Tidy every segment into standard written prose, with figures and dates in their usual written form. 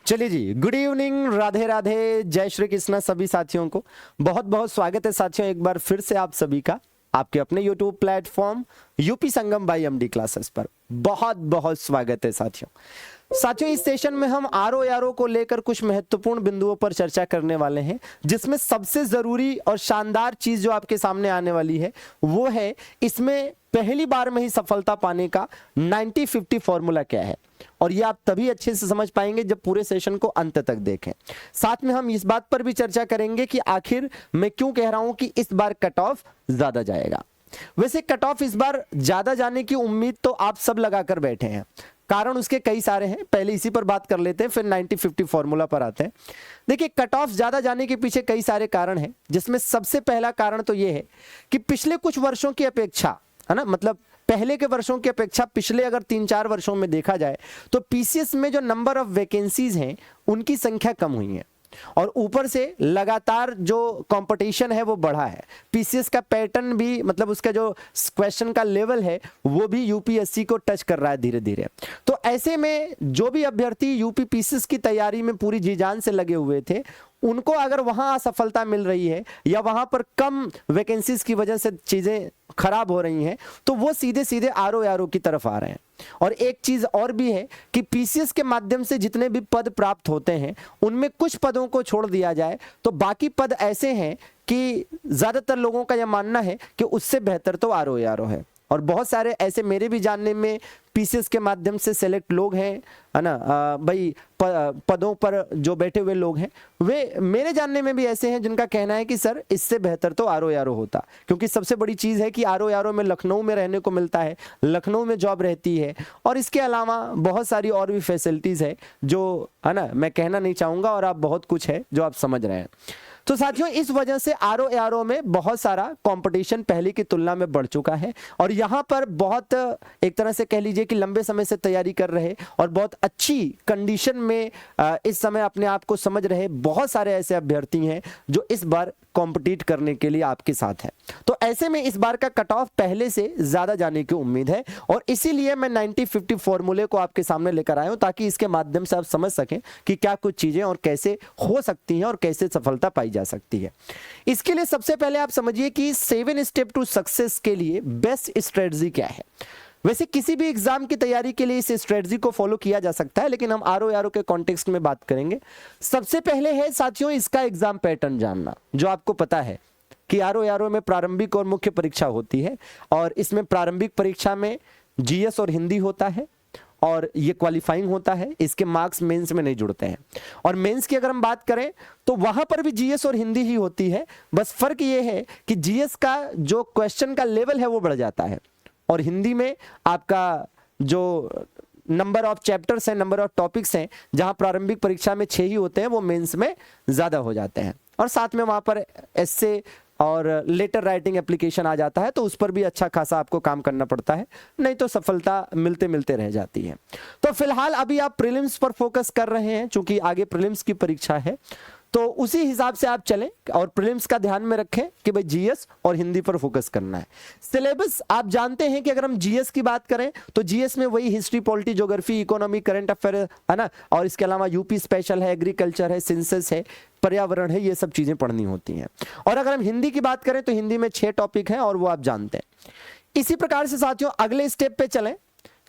चलिए जी, good evening, Radhe Radhe, जय श्री कृष्णा सभी साथियों को। बहुत बहुत स्वागत है साथियों, एक बार फिर से आप सभी का आपके अपने YouTube platform UP Sangam by MD classes पर बहुत बहुत स्वागत है साथियों। इस सेशन में हम आरओ को लेकर कुछ महत्वपूर्ण बिंदुओं पर चर्चा करने वाले हैं, जिसमें सबसे जरूरी और शानदार चीज जो आपके सामने आने वाली है वो है इसमें पहली बार में ही सफलता पाने का 90-50 फॉर्मूला क्या है। और ये आप तभी अच्छे से समझ पाएंगे जब पूरे सेशन को अंत तक देखें। साथ में हम इस बात पर भी चर्चा करेंगे कि आखिर मैं क्यों कह रहा हूं कि इस बार कट ऑफ ज्यादा जाएगा। वैसे कट ऑफ इस बार ज्यादा जाने की उम्मीद तो आप सब लगाकर बैठे हैं, कारण उसके कई सारे हैं। पहले इसी पर बात कर लेते हैं, फिर 90-50 फॉर्मूला पर आते हैं। देखिए, कट ऑफ ज्यादा जाने के पीछे कई सारे कारण हैं, जिसमें सबसे पहला कारण तो यह है कि पिछले कुछ वर्षों की अपेक्षा, है ना, मतलब पहले के वर्षों की अपेक्षा पिछले अगर 3-4 वर्षों में देखा जाए तो पीसीएस में जो नंबर ऑफ वैकेंसीज हैं उनकी संख्या कम हुई है, और ऊपर से लगातार जो कंपटीशन है वो बढ़ा है। पीसीएस का पैटर्न भी, मतलब उसका जो क्वेश्चन का लेवल है वो भी यूपीएससी को टच कर रहा है धीरे धीरे। तो ऐसे में जो भी अभ्यर्थी यूपी पीसीएस की तैयारी में पूरी जी जान से लगे हुए थे, उनको अगर वहां असफलता मिल रही है या वहां पर कम वैकेंसीज की वजह से चीजें खराब हो रही हैं, तो वो सीधे सीधे आरओ की तरफ आ रहे हैं। और एक चीज और भी है कि पीसीएस के माध्यम से जितने भी पद प्राप्त होते हैं उनमें कुछ पदों को छोड़ दिया जाए तो बाकी पद ऐसे हैं कि ज्यादातर लोगों का यह मानना है कि उससे बेहतर तो आरओ है। और बहुत सारे ऐसे मेरे भी जानने में पीसीएस के माध्यम से सेलेक्ट लोग हैं, है ना, भाई पदों पर जो बैठे हुए लोग हैं, वे मेरे जानने में भी ऐसे हैं जिनका कहना है कि सर इससे बेहतर तो आरओ होता। क्योंकि सबसे बड़ी चीज़ है कि आरओ में लखनऊ में रहने को मिलता है, लखनऊ में जॉब रहती है, और इसके अलावा बहुत सारी और भी फैसिलिटीज़ है जो, है ना, मैं कहना नहीं चाहूँगा, और आप बहुत कुछ है जो आप समझ रहे हैं। तो साथियों, इस वजह से आरओ में बहुत सारा कंपटीशन पहले की तुलना में बढ़ चुका है, और यहाँ पर बहुत एक तरह से कह लीजिए कि लंबे समय से तैयारी कर रहे और बहुत अच्छी कंडीशन में इस समय अपने आप को समझ रहे बहुत सारे ऐसे अभ्यर्थी हैं जो इस बार कॉम्पिटिट करने के लिए आपके साथ है। तो ऐसे में इस बार का कट ऑफ पहले से ज्यादा जाने की उम्मीद है, और इसीलिए मैं 90-50 फॉर्मूले को आपके सामने लेकर आया हूं, ताकि इसके माध्यम से आप समझ सकें कि क्या कुछ चीजें और कैसे हो सकती हैं और कैसे सफलता पाई जा सकती है। इसके लिए सबसे पहले आप समझिए कि 7 स्टेप टू सक्सेस के लिए बेस्ट स्ट्रेटजी क्या है। वैसे किसी भी एग्जाम की तैयारी के लिए इस स्ट्रेटजी को फॉलो किया जा सकता है, लेकिन हम आरओ के कॉन्टेक्स्ट में बात करेंगे। सबसे पहले है साथियों इसका एग्जाम पैटर्न जानना। जो आपको पता है कि आरओ में प्रारंभिक और मुख्य परीक्षा होती है, और इसमें प्रारंभिक परीक्षा में जीएस और हिंदी होता है, और ये क्वालिफाइंग होता है, इसके मार्क्स मेंस में नहीं जुड़ते हैं। और मेंस की अगर हम बात करें तो वहां पर भी जीएस और हिंदी ही होती है, बस फर्क ये है कि जीएस का जो क्वेश्चन का लेवल है वो बढ़ जाता है, और हिंदी में आपका जो नंबर ऑफ चैप्टर्स हैं, नंबर ऑफ टॉपिक्स हैं, जहां प्रारंभिक परीक्षा में 6 ही होते हैं, वो मेंस में ज्यादा हो जाते हैं। और साथ में वहां पर एस्से और लेटर राइटिंग एप्लीकेशन आ जाता है, तो उस पर भी अच्छा खासा आपको काम करना पड़ता है, नहीं तो सफलता मिलते मिलते रह जाती है। तो फिलहाल अभी आप प्रीलिम्स पर फोकस कर रहे हैं, चूंकि आगे प्रीलिम्स की परीक्षा है, तो उसी हिसाब से आप चलें और प्रीलिम्स का ध्यान में रखें कि भाई जीएस और हिंदी पर फोकस करना है। सिलेबस आप जानते हैं कि अगर हम जीएस की बात करें तो जीएस में वही history, polity, geography, economy, current affair, है ना, और इसके अलावा यूपी स्पेशल है, एग्रीकल्चर है, सेंसस है, पर्यावरण है, ये सब चीजें पढ़नी होती हैं। और अगर हम हिंदी की बात करें तो हिंदी में 6 टॉपिक हैं, और वो आप जानते हैं। इसी प्रकार से साथियों अगले स्टेप पे चलें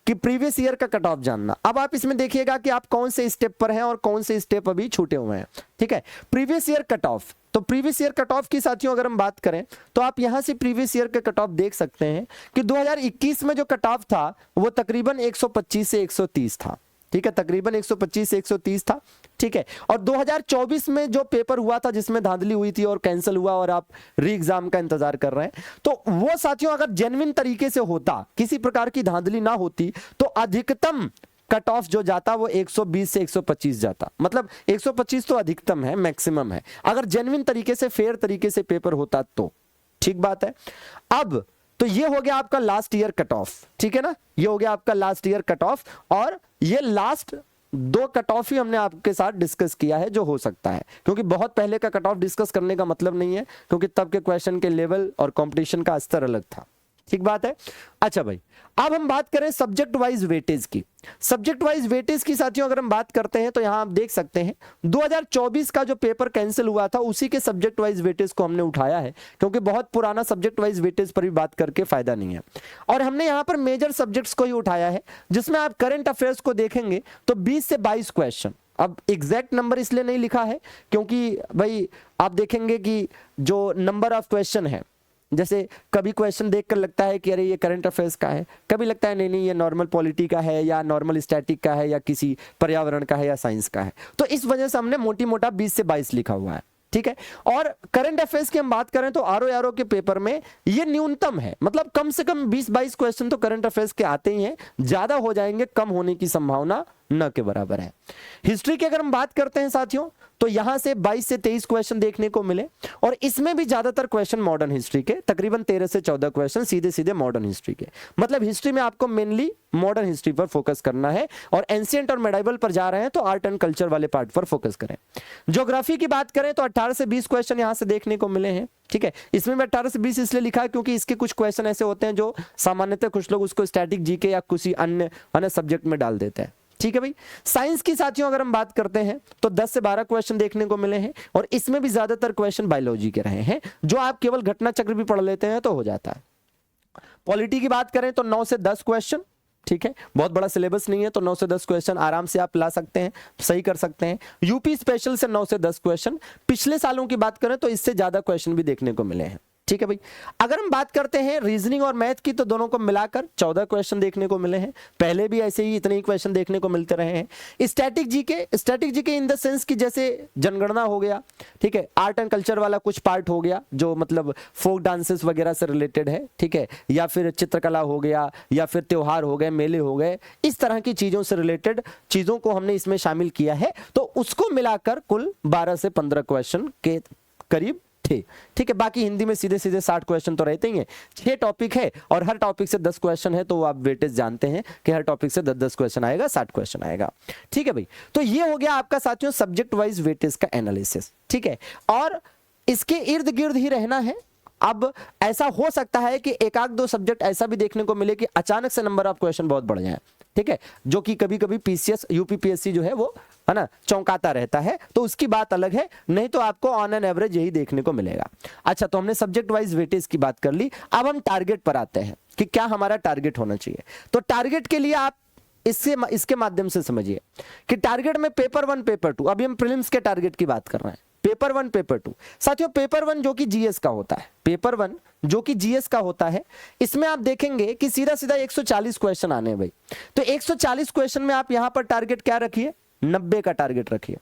कि प्रीवियस ईयर का कट ऑफ जानना। अब आप इसमें देखिएगा कि आप कौन से स्टेप पर हैं और कौन से स्टेप अभी छूटे हुए हैं। ठीक है, प्रीवियस ईयर कट ऑफ। तो प्रीवियस ईयर कट ऑफ की साथियों अगर हम बात करें तो आप यहां से प्रीवियस ईयर का कट ऑफ देख सकते हैं कि 2021 में जो कट ऑफ था वो तकरीबन 125 से 130 था। ठीक है, तकरीबन 125 से 130 था। ठीक है, और 2024 में जो पेपर हुआ था जिसमें धांधली हुई थी और कैंसिल हुआ और आप री एग्जाम का इंतजार कर रहे हैं, तो वो साथियों अगर जेन्युइन तरीके से होता, किसी प्रकार की धांधली ना होती, तो अधिकतम कट ऑफ जो जाता वो 120 से 125 जाता। मतलब 125 तो अधिकतम है, मैक्सिमम है, अगर जेन्युइन तरीके से, फेयर तरीके से पेपर होता तो। ठीक बात है। अब तो ये हो गया आपका लास्ट ईयर कट ऑफ, ठीक है ना, ये हो गया आपका लास्ट ईयर कट ऑफ, और ये लास्ट 2 कट ऑफ ही हमने आपके साथ डिस्कस किया है जो हो सकता है, क्योंकि बहुत पहले का कट ऑफ डिस्कस करने का मतलब नहीं है, क्योंकि तब के क्वेश्चन के लेवल और कंपटीशन का स्तर अलग था। ठीक बात है। अच्छा भाई, अब हम बात करें सब्जेक्ट वाइज वेटेज की। सब्जेक्ट वाइज वेटेज की साथियों अगर हम बात करते हैं तो यहां आप देख सकते हैं 2024 का जो पेपर कैंसिल हुआ था उसी के सब्जेक्ट वाइज वेटेज को हमने उठाया है, क्योंकि बहुत पुराना सब्जेक्ट वाइज वेटेज पर भी बात करके फायदा नहीं है। और हमने यहां पर मेजर सब्जेक्ट्स को ही उठाया है, जिसमें आप करंट अफेयर्स को देखेंगे तो 20 से 22 क्वेश्चन। अब एग्जैक्ट नंबर इसलिए नहीं लिखा है क्योंकि भाई आप देखेंगे कि जो नंबर ऑफ क्वेश्चन है, जैसे कभी क्वेश्चन देखकर लगता है कि अरे ये करंट अफेयर्स का है, कभी लगता है नहीं नहीं ये नॉर्मल पॉलिटी का है या नॉर्मल स्टैटिक का है या किसी पर्यावरण का है या साइंस का है, तो इस वजह से हमने मोटी मोटा 20 से 22 लिखा हुआ है। ठीक है। और करंट अफेयर्स की हम बात करें तो आरओ के पेपर में ये न्यूनतम है, मतलब कम से कम 20-22 क्वेश्चन तो करंट अफेयर्स के आते ही हैं, ज्यादा हो जाएंगे कम होने की संभावना न के बराबर है। हिस्ट्री की अगर हम बात करते हैं साथियों तो यहां से 22 से 23 क्वेश्चन देखने को मिले, और इसमें भी ज्यादातर क्वेश्चन मॉडर्न हिस्ट्री के, तकरीबन 13 से 14 क्वेश्चन सीधे सीधे मॉडर्न हिस्ट्री के। मतलब हिस्ट्री में आपको मेनली मॉडर्न हिस्ट्री पर फोकस करना है, और एंशिएंट और मेडाइवल पर जा रहे हैं तो आर्ट एंड कल्चर वाले पार्ट पर फोकस करें। ज्योग्राफी की बात करें तो 18 से 20 क्वेश्चन यहां से देखने को मिले हैं। ठीक है, इसमें मैं 18 से 20 इसलिए लिखा है क्योंकि इसके कुछ क्वेश्चन ऐसे होते हैं जो सामान्यतः कुछ लोग उसको स्टैटिक जीके या किसी अन्य सब्जेक्ट में डाल देते हैं। ठीक है भाई। साइंस की साथियों अगर हम बात करते हैं तो 10 से 12 क्वेश्चन देखने को मिले हैं, और इसमें भी ज्यादातर क्वेश्चन बायोलॉजी के रहे हैं, जो आप केवल घटना चक्र भी पढ़ लेते हैं तो हो जाता है। पॉलिटी की बात करें तो 9 से 10 क्वेश्चन। ठीक है, बहुत बड़ा सिलेबस नहीं है तो 9 से 10 क्वेश्चन आराम से आप ला सकते हैं, सही कर सकते हैं। यूपी स्पेशल से 9 से 10 क्वेश्चन। पिछले सालों की बात करें तो इससे ज्यादा क्वेश्चन भी देखने को मिले हैं। ठीक है भाई। अगर हम बात करते हैं रीजनिंग और मैथ की तो दोनों को मिलाकर 14 क्वेश्चन देखने को मिले हैं। पहले भी ऐसे ही इतने ही क्वेश्चन देखने को मिलते रहे हैं। Static GK in the sense कि जैसे जनगणना हो गया, ठीक है, आर्ट एंड कल्चर वाला कुछ पार्ट हो गया जो मतलब फोक डांसेस वगैरह से रिलेटेड है, ठीक है, या फिर चित्रकला हो गया, या फिर त्योहार हो गए, मेले हो गए, इस तरह की चीजों से रिलेटेड चीजों को हमने इसमें शामिल किया है, तो उसको मिलाकर कुल 12 से 15 क्वेश्चन के करीब थे। ठीक है, बाकी हिंदी में सीधे सीधे 60 क्वेश्चन तो रहते ही हैं। 6 टॉपिक है और हर टॉपिक से 10 क्वेश्चन है, तो आप वेटेज जानते हैं कि हर टॉपिक से 10-10 क्वेश्चन आएगा, 60 क्वेश्चन आएगा। ठीक है भाई, तो ये हो गया आपका साथियों सब्जेक्ट वाइज वेटेज का एनालिसिस। ठीक है, और इसके इर्द गिर्द ही रहना है। अब ऐसा हो सकता है कि एक आध दो सब्जेक्ट ऐसा भी देखने को मिले कि अचानक से नंबर ऑफ क्वेश्चन बहुत बढ़ जाए। ठीक है, जो कि कभी कभी पीसीएस यूपीपीएससी जो है वो है ना चौंकाता रहता है, तो उसकी बात अलग है, नहीं तो आपको ऑन एन एवरेज यही देखने को मिलेगा। अच्छा, तो हमने सब्जेक्ट वाइज वेटेज की बात कर ली। अब हम टारगेट पर आते हैं कि क्या हमारा टारगेट होना चाहिए। तो टारगेट के लिए आप इसके माध्यम से समझिए कि टारगेट में पेपर 1 पेपर 2, अभी हम प्रीलिम्स के टारगेट की बात कर रहे हैं। पेपर 1 पेपर 2 साथियों, पेपर 1 जो कि जीएस का होता है, पेपर 1 जो कि जीएस का होता है, इसमें आप देखेंगे कि सीधा सीधा 140 क्वेश्चन आने हैं भाई। तो 140 क्वेश्चन में आप यहां पर टारगेट क्या रखिए, 90 का टारगेट रखिए।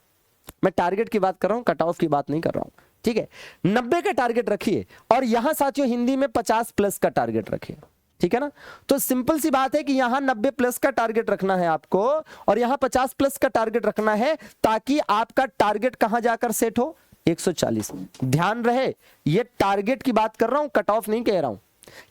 मैं टारगेट की बात कर रहा हूं, कट ऑफ की बात नहीं कर रहा हूं। ठीक है, 90 का टारगेट रखिए, और यहां साथियों हिंदी में 50 प्लस का टारगेट रखिए। ठीक है ना, तो सिंपल सी बात है कि यहां 90 प्लस का टारगेट रखना है आपको, और यहां 50 प्लस का टारगेट रखना है, ताकि आपका टारगेट कहां जाकर सेट हो, 140। ध्यान रहे, ये टारगेट की बात कर रहा हूं, कट ऑफ नहीं कह रहा हूं।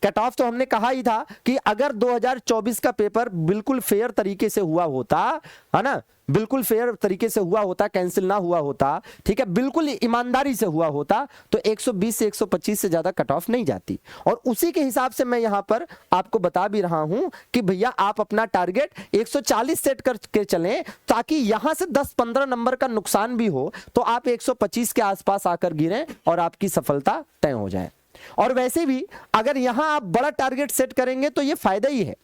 कट ऑफ तो हमने कहा ही था कि अगर 2024 का पेपर बिल्कुल फेयर तरीके से हुआ होता, है ना, बिल्कुल फेयर तरीके से हुआ होता, कैंसिल ना हुआ होता, ठीक है, बिल्कुल ईमानदारी से हुआ होता, तो 120 से 125 से ज्यादा कट ऑफ नहीं जाती। और उसी के हिसाब से मैं यहां पर आपको बता भी रहा हूं कि भैया आप अपना टारगेट 140 सेट करके चलें, ताकि यहां से 10-15 नंबर का नुकसान भी हो तो आप 125 के आसपास आकर गिरें और आपकी सफलता तय हो जाए। और वैसे भी अगर यहां आप बड़ा टारगेट सेट करेंगे तो यह फायदा ही है,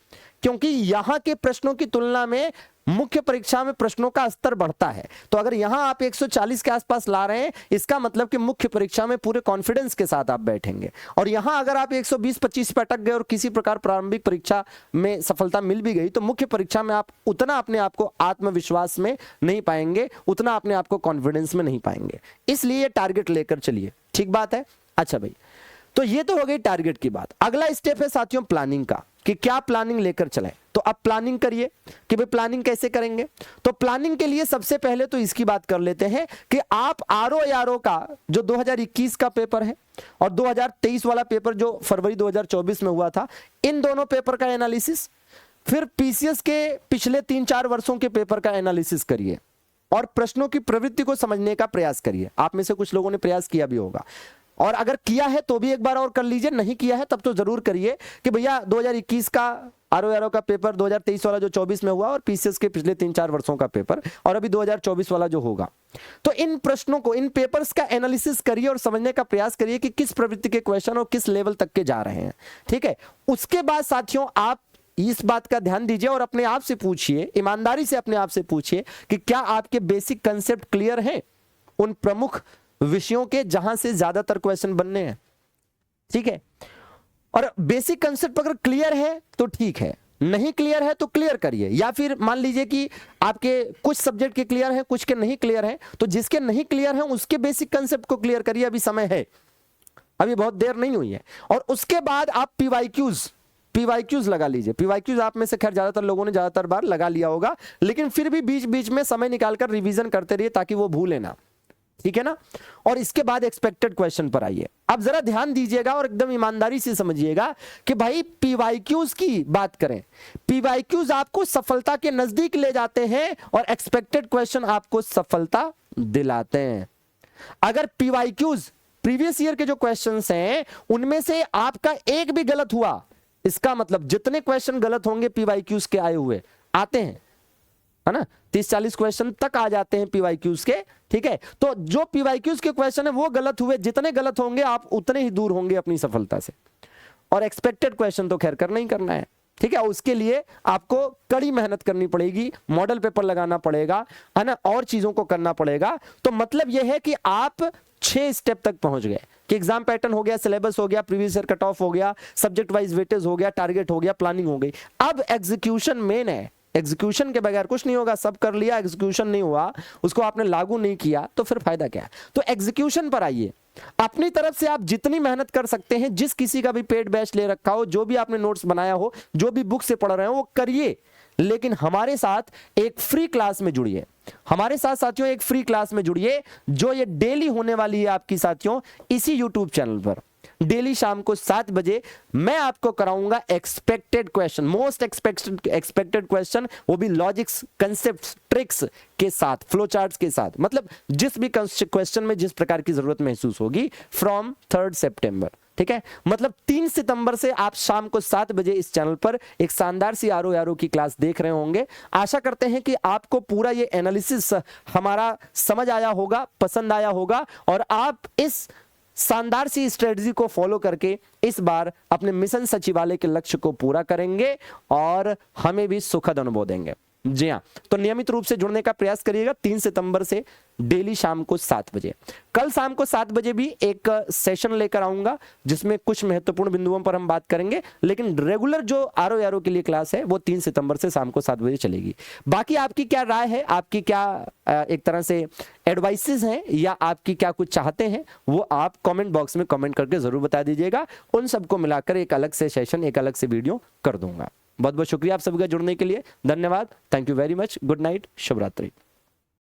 क्योंकि यहां के प्रश्नों की तुलना में मुख्य परीक्षा में प्रश्नों का स्तर बढ़ता है। तो अगर यहां आप 140 के आसपास ला रहे हैं, इसका मतलब कि मुख्य परीक्षा में पूरे कॉन्फिडेंस के साथ आप बैठेंगे। और यहां अगर आप 120-25 पे अटक गए और किसी प्रकार प्रारंभिक परीक्षा में सफलता मिल भी गई, तो मुख्य परीक्षा में आप उतना अपने आप को आत्मविश्वास में नहीं पाएंगे, उतना अपने आप को कॉन्फिडेंस में नहीं पाएंगे। इसलिए टारगेट लेकर चलिए। ठीक बात है। अच्छा भाई, तो ये तो हो गई टारगेट की बात। अगला स्टेप है साथियों प्लानिंग का, कि क्या प्लानिंग लेकर चलें। तो अब प्लानिंग करिए कि भाई प्लानिंग कैसे करेंगे। तो प्लानिंग के लिए सबसे पहले तो इसकी बात कर लेते हैं कि आप आरओ का जो 2021 का पेपर है और 2023 वाला पेपर जो फरवरी 2024 में हुआ था, इन दोनों पेपर का एनालिसिस, फिर पीसीएस के पिछले 3-4 वर्षों के पेपर का एनालिसिस करिए और प्रश्नों की प्रवृत्ति को समझने का प्रयास करिए। आप में से कुछ लोगों ने प्रयास किया भी होगा। और अगर किया है तो भी एक बार और कर लीजिए, नहीं किया है तब तो जरूर करिए कि भैया 2021 का आरओ का पेपर, 2023 वाला जो 24 में हुआ, और पीसीएस के पिछले 3-4 वर्षों का पेपर, और अभी 2024 वाला जो होगा, तो इन प्रश्नों को, इन पेपर्स का एनालिसिस करिए और समझने का प्रयास करिए कि किस प्रवृत्ति के क्वेश्चन और किस लेवल तक के जा रहे हैं। ठीक है, उसके बाद साथियों आप इस बात का ध्यान दीजिए और अपने आप से पूछिए, ईमानदारी से अपने आप से पूछिए कि क्या आपके बेसिक कंसेप्ट क्लियर हैं उन प्रमुख विषयों के जहां से ज्यादातर क्वेश्चन बनने हैं। ठीक है, और बेसिक कंसेप्ट अगर क्लियर है तो ठीक है, नहीं क्लियर है तो क्लियर करिए। या फिर मान लीजिए कि आपके कुछ सब्जेक्ट के क्लियर हैं, कुछ के नहीं क्लियर हैं, तो जिसके नहीं क्लियर हैं उसके बेसिक कंसेप्ट को क्लियर करिए, अभी समय है, अभी बहुत देर नहीं हुई है। और उसके बाद आप पीवाईक्यूज लगा लीजिए। पीवाईक्यूज आप में से खैर ज्यादातर लोगों ने ज्यादातर बार लगा लिया होगा, लेकिन फिर भी बीच बीच में समय निकालकर रिवीजन करते रहिए ताकि वो भूले ना। ठीक है ना। और इसके बाद एक्सपेक्टेड क्वेश्चन पर आइए। अब जरा ध्यान दीजिएगा और एकदम ईमानदारी से समझिएगा कि भाई पीवाईक्यूज की बात करें, पीवाईक्यूज आपको सफलता के नजदीक ले जाते हैं और एक्सपेक्टेड क्वेश्चन आपको सफलता दिलाते हैं। अगर पीवाईक्यूज प्रीवियस ईयर के जो क्वेश्चंस हैं उनमें से आपका एक भी गलत हुआ, इसका मतलब जितने क्वेश्चन गलत होंगे पीवाईक्यूज के आए हुए आते हैं, है ना, 30-40 क्वेश्चन तक आ जाते हैं पीवाईक्यूज के। ठीक है, तो जो पीवाईक्यूज के क्वेश्चन है वो गलत हुए, जितने गलत होंगे आप उतने ही दूर होंगे अपनी सफलता से। और एक्सपेक्टेड क्वेश्चन तो खैर करना ही करना है। ठीक है, उसके लिए आपको कड़ी मेहनत करनी पड़ेगी, मॉडल पेपर लगाना पड़ेगा, है ना, और चीजों को करना पड़ेगा। तो मतलब यह है कि आप 6 स्टेप तक पहुंच गए कि एग्जाम पैटर्न हो गया, सिलेबस हो गया, प्रीवियस ईयर कट ऑफ हो गया, सब्जेक्ट वाइज वेटेज हो गया, टारगेट हो गया, प्लानिंग हो गई। अब एग्जीक्यूशन मेन है। एग्जीक्यूशन के बगैर कुछ नहीं होगा। सब कर लिया, एग्जीक्यूशन नहीं हुआ, उसको आपने लागू नहीं किया, तो फिर फायदा क्या है। तो एग्जीक्यूशन पर आइए। अपनी तरफ से आप जितनी मेहनत कर सकते हैं, जिस किसी का भी पेड बैच ले रखा हो, जो भी आपने नोट्स बनाया हो, जो भी बुक से पढ़ रहे हो वो करिए, लेकिन हमारे साथ एक फ्री क्लास में जुड़िए। हमारे साथ साथियों एक फ्री क्लास में जुड़िए जो ये डेली होने वाली है आपकी साथियों, इसी यूट्यूब चैनल पर डेली शाम को 7 बजे मैं आपको कराऊंगा expected question, most expected question, वो भी लॉजिक्स, कंसेप्ट्स, ट्रिक्स के साथ, फ्लो चार्ट्स के साथ, मतलब जिस भी क्वेश्चन में जिस प्रकार की जरूरत महसूस होगी, फ्रॉम 3 सितंबर। ठीक है, मतलब 3 सितंबर से आप शाम को 7 बजे इस चैनल पर एक शानदार सी आरओ की क्लास देख रहे होंगे। आशा करते हैं कि आपको पूरा ये एनालिसिस हमारा समझ आया होगा, पसंद आया होगा, और आप इस शानदार सी स्ट्रेटजी को फॉलो करके इस बार अपने मिशन सचिवालय के लक्ष्य को पूरा करेंगे और हमें भी सुखद अनुभव देंगे। जी हाँ, तो नियमित रूप से जुड़ने का प्रयास करिएगा 3 सितंबर से डेली शाम को 7 बजे। कल शाम को 7 बजे भी एक सेशन लेकर आऊंगा जिसमें कुछ महत्वपूर्ण बिंदुओं पर हम बात करेंगे, लेकिन रेगुलर जो आरओ के लिए क्लास है वो 3 सितंबर से शाम को 7 बजे चलेगी। बाकी आपकी क्या राय है, आपकी क्या एक तरह से एडवाइसेस हैं, या आपकी क्या कुछ चाहते हैं, वो आप कमेंट बॉक्स में कमेंट करके जरूर बता दीजिएगा। उन सबको मिलाकर एक अलग से सेशन, एक अलग से वीडियो कर दूंगा। बहुत बहुत शुक्रिया आप सभी का जुड़ने के लिए, धन्यवाद, thank you very much, good night, शुभ रात्रि।